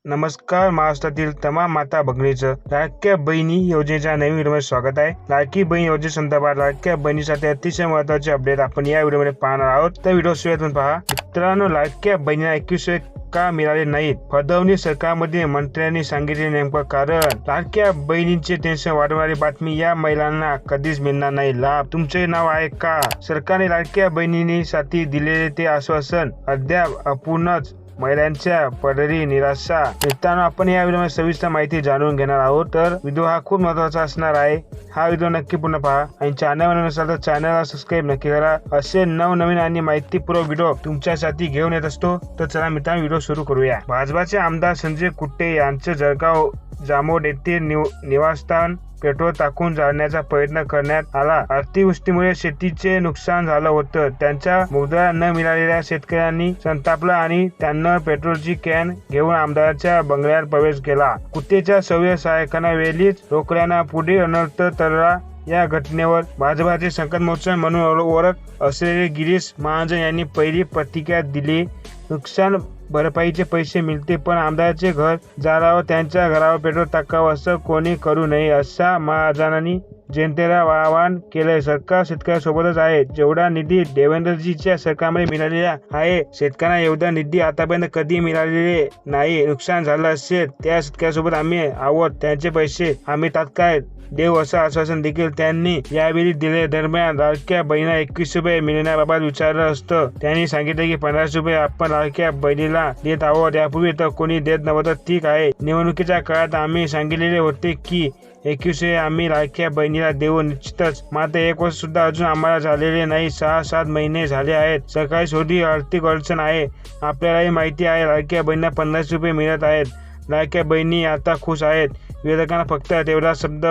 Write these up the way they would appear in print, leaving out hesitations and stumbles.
नमस्कार. महाराष्ट्रातील तमाम माता भगिनींचं लाडक्या बहिणी योजनेच्या नवीन व्हिडिओमध्ये स्वागत आहे. लाडकी बहीण योजनेसंदर्भात लाडक्या बहिणीसाठी अतिशय महत्त्वाचे अपडेट आपण या व्हिडिओमध्ये पाहणार आहोत. तर व्हिडिओ सुरुवातीपासून पहा. मित्रांनो, लाडक्या बहिणीला 21 का मिळाले नाहीत? फडणवीस सरकारमध्ये मंत्र्यांनी सांगितले नेमकं कारण. लाडक्या बहिणींचे टेन्शन वाढवणारी बातमी. या महिलांना कधीच मिळणार नाही लाभ. तुमचे नाव आहे का? सरकारने लाडक्या बहिणींसाठी दिलेले ते आश्वासन अद्याप अपूर्णच. महिलांच्या पदरी निराशा. मित्रांनो, आपण या व्हिडिओमध्ये सविस्तर माहिती जाणून घेणार आहोत. तर व्हिडिओ हा खूप महत्त्वाचा असणार आहे. हा व्हिडिओ नक्की पूर्ण पहा आणि चॅनलवर नसाल तर चॅनलला सबस्क्राईब नक्की करा. असे नवनवीन आणि माहितीपूर्ण व्हिडिओ तुमच्यासाठी घेऊन येत असतो. तर चला मित्रांनो, व्हिडिओ सुरू करूया. भाजपाचे आमदार संजय कुट्टे यांचे जळगाव जामोद येथे निवासस्थान पेट्रोल टाकून जाळण्याचा प्रयत्न करण्यात आला. अतिवृष्टीमुळे शेतीचे नुकसान झालं होतं. त्यांच्या मुद्रा न मिळालेल्या शेतकऱ्यांनी संतापला आणि त्यांना पेट्रोलची कॅन घेऊन आमदाराच्या बंगल्यात प्रवेश केला. कुट्टेच्या सव्य सहाय्यकांना वेळीच रोखल्यानं पुढे अनर्थ टळला. या घटनेवर भाजपाचे संकटमोचन म्हणून ओळख असलेले गिरीश महाजन यांनी पहिली प्रतिक्रिया दिली. नुकसान भरपाईचे पैसे मिळते, पण आमदाराचे घर जाळावं, त्यांच्या घरावर पेट्रोल टाकावं असं कोणी करू नये, असा महाजनांनी जनतेला आवाहन केलंय. सरकार शेतकऱ्यासोबतच आहे. जेवढा निधी देवेंद्रजीच्या सरकारमध्ये मिळालेला आहे, शेतकऱ्यांना एवढा निधी आतापर्यंत कधी मिळालेले नाही. नुकसान झालं असेल त्या शेतकऱ्यासोबत आम्ही आहोत. त्यांचे पैसे आम्ही तात्काळ देऊ असं आश्वासन देखील त्यांनी यावेळी दिले. दरम्यान लाडक्या बहिणीला 21 रुपये मिळण्याबाबत विचारलं असतं. त्यांनी सांगितलं की 15 रुपये आपण लाडक्या बहिणीला देत आहोत. यापूर्वी तर कोणी देत नव्हतं. ठीक आहे, निवडणुकीच्या काळात आम्ही सांगितलेले होते की 21 आम्ही लाडक्या बहिणीला देऊ निश्चितच. मात्र 1 वर्ष सुद्धा अजून आम्हाला झालेले नाही. 6-7 महिने झाले आहेत. सरकारी थोडी आर्थिक अडचण आहे. आपल्यालाही माहिती आहे. लाडक्या बहिणीला 15 रुपये मिळत आहेत. लाडक्या बहिणी आता खुश आहेत. विरोधकांना फक्त तेवढा शब्द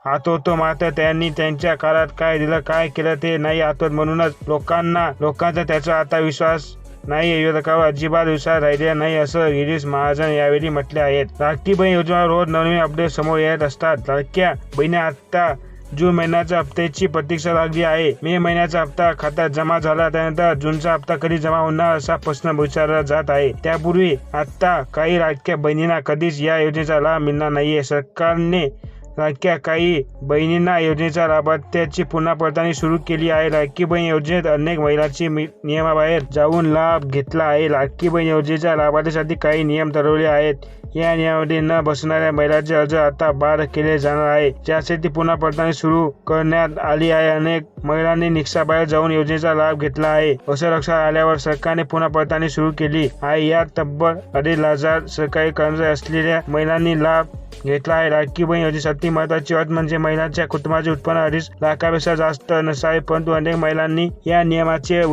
आठवतो, मात्र त्यांनी त्यांच्या काळात काय दिलं काय केलं ते नाही आठवत. म्हणूनच लोकांचा त्याचा आता विश्वास नाही. विरोधकावर अजिबात विश्वास राहिलेला नाही असं गिरीश महाजन यावेळी म्हटले आहेत. लाडकी बहीण योजनेवर रोज नवीन अपडेट समोर येत असतात. लाडक्या बहिणी आता जून महिन्याच्या हप्त्याची प्रतीक्षा लागली आहे. मे महिन्याचा हप्ता खात्यात जमा झाला, त्यानंतर जूनचा हप्ता कधी जमा होणार असा प्रश्न विचारला जात आहे. त्यापूर्वी आता काही लाडक्या बहिणींना कधीच या योजनेचा लाभ मिळणार नाहीये. सरकारने लाडक्या काही बहिणींना योजनेच्या लाभार्थ्याची पुन्हा पडताळणी सुरू केली आहे. लाडकी बहीण योजनेत अनेक महिलांची नियमाबाहेर जाऊन लाभ घेतला आहे. लाडकी बहीण योजनेच्या लाभार्थ्यासाठी काही नियम ठरवले आहेत. या नियमामध्ये न बसणाऱ्या महिलांचे अर्ज आता बाद केले जाणार आहे, ज्यासाठी पुन्हा पडताळणी सुरू करण्यात आली आहे. अनेक महिलांनी निकषाबाहेर जाऊन योजनेचा लाभ घेतला आहे असं लक्षात आल्यावर सरकारने पुन्हा पडताळणी सुरू केली आहे. यात तब्बल 2,500 सरकारी कर्मचारी असलेल्या महिलांनी लाभ घेतला आहे. लाडकी बहीण योजनेसाठी महत्त्वाची अट म्हणजे महिलांच्या कुटुंबाचे उत्पन्न 2.5 लाखापेक्षा जास्त नसावे. परंतु अनेक महिलांनी या नियमाचे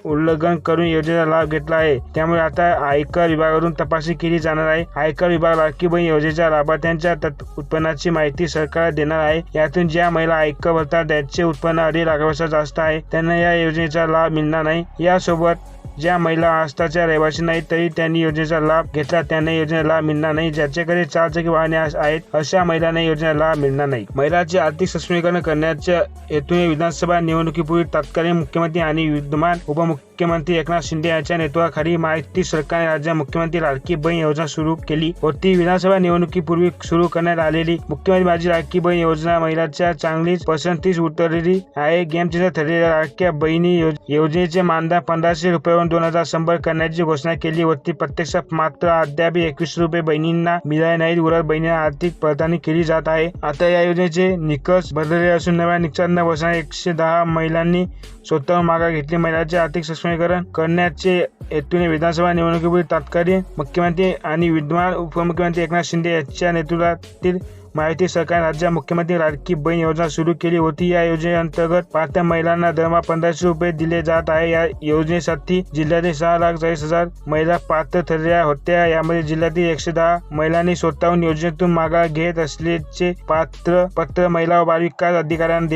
उल्लंघन करून योजनेचा लाभ घेतला आहे. त्यामुळे आता आयकर विभागाकडून तपासणी केली जाणार आहे. आयकर विभाग लाडकी बहीण योजनेच्या लाभार्थ्यांच्या उत्पन्नाची माहिती सरकारला देणार आहे. यातून ज्या महिला आयकर भरतात त्यांचे उत्पन्न 2.5 लाखापेक्षा जास्त आहे, त्यांना या योजनेचा लाभ मिळणार नाही. यासोबत ज्या महिला महाराष्ट्राच्या रहिवासी नाहीत तरी त्यांनी योजनेचा लाभ घेतला, त्यांना योजनेचा लाभ मिळणार नाही. ज्याच्याकडे 4 चाकी वाहने आहेत अशा महिलांना योजनेचा लाभ मिळणार नाही. महिलांचे आर्थिक सक्षमीकरण करण्याच्या हेतूने विधानसभा निवडणुकीपूर्वी तत्कालीन मुख्यमंत्री आणि विद्यमान उपमुख्यमंत्री एकनाथ शिंदे यांच्या नेतृत्वाखाली महायुती सरकारने राज्यात मुख्यमंत्री लाडकी बहीण योजना सुरू केली होती. विधानसभा निवडणुकीपूर्वी सुरू करण्यात आलेली मुख्यमंत्री माझी लाडकी बहीण योजना महिलांच्या चांगलीच पसंतीस उतरलेली आहे. गेम चेंजर ठरलेल्या लाडक्या बहिणी योजनेचे मानधन 1500 रुपयावरून 2100 करण्याची घोषणा केली होती. प्रत्यक्षात मात्र अद्याप 21 रुपये बहिणींना मिळाले नाहीत. उर्वरित बहिणींना आर्थिक पडताळणी केली जात आहे. आता या योजनेचे निकष बदलले असून नव्या निकषात न बसणाऱ्या 110 महिलांनी स्वतःहून माघार घेतली. महिलांचे आर्थिक सक्षमीकरण करण्याचे हेतूने विधानसभा निवडणुकीपूर्वी तत्कालीन मुख्यमंत्री आणि विद्यमान उपमुख्यमंत्री एकनाथ शिंदे यांच्या नेतृत्वातील महायुती सरकारने राज्यात मुख्यमंत्री लाडकी बहीण योजना सुरू केली होती. या योजनेअंतर्गत पात्र महिलांना दरमहा 1500 रुपये दिले जात आहे. या योजनेसाठी जिल्ह्यातील 6,40,000 महिला पात्र ठरल्या होत्या. यामध्ये जिल्ह्यातील 110 महिलांनी स्वतःहून योजनेतून माघार घेत असल्याचे पत्र महिला व बालविकास अधिकाऱ्यांना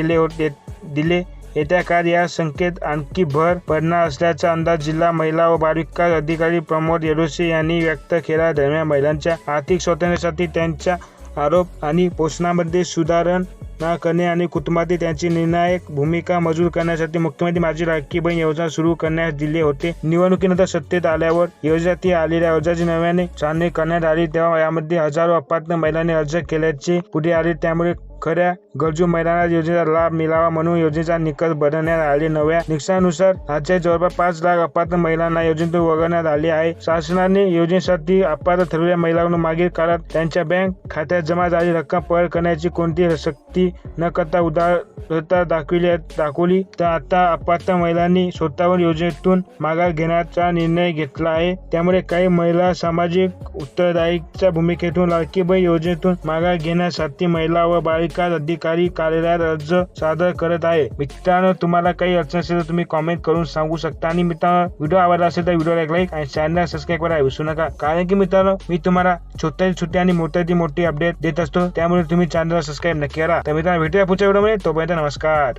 दिले. येत्या काळात या संख्येत आणखी भर पडणार असल्याचा अंदाज जिल्हा महिला व बालविकास अधिकारी प्रमोद येडोसे यांनी व्यक्त केला. दरम्यान महिलांच्या आर्थिक स्वातंत्र्यासाठी त्यांच्या आरोप आणि पोषणामध्ये सुधारण न करणे आणि कुटुंबातील त्यांची निर्णायक भूमिका मंजूर करण्यासाठी मुख्यमंत्री माझी लाडकी बहीण योजना सुरू करण्यास दिले होते. निवडणुकीनंतर सत्तेत आल्यावर योजनेसाठी आलेल्या अर्जाची नव्याने छाननी करण्यात आली, तेव्हा यामध्ये हजारो अपात्र महिलांनी अर्ज केल्याचे पुढे आले. त्यामुळे खऱ्या गरजू महिलांना योजनेचा लाभ मिळावा म्हणून योजनेचा निकष बदलण्यात आले. नव्या निकषानुसार राज्यात जवळपास 5 लाख अपात्र महिलांना योजनेतून वगळण्यात आले आहे. शासनाने योजनेसाठी अपात्र ठरलेल्या महिलांना मागील काळात त्यांच्या बँक खात्यात जमा झालेली रक्कम परत करण्याची कोणतीही सक्ती न करता उदारता दाखवली, तर आता अपात्र महिलांनी स्वतःहून योजनेतून माघार घेण्याचा निर्णय घेतला आहे. त्यामुळे काही महिला सामाजिक उत्तरदायित्वाच्या भूमिकेतून लाडकी बहीण योजनेतून माघार घेण्यासाठी महिला व बालिका अधिकारी कार्यालयात अर्ज सादर करत आहे. मित्रांनो, तुम्हाला काही अडचण असेल तर तुम्ही कॉमेंट करून सांगू शकता. आणि मित्रांनो, व्हिडिओ आवडला असेल तर व्हिडिओला एक लाईक आणि चॅनल सबस्क्राईब करायला विसरू नका. कारण की मित्रांनो, मी तुम्हाला छोटी आणि मोठी अपडेट देत असतो, त्यामुळे तुम्ही चॅनलला सबस्क्राईब नक्की करा. तर मित्रांनो, भेटूया पुढच्या व्हिडिओमध्ये. तोपर्यंत नमस्कार.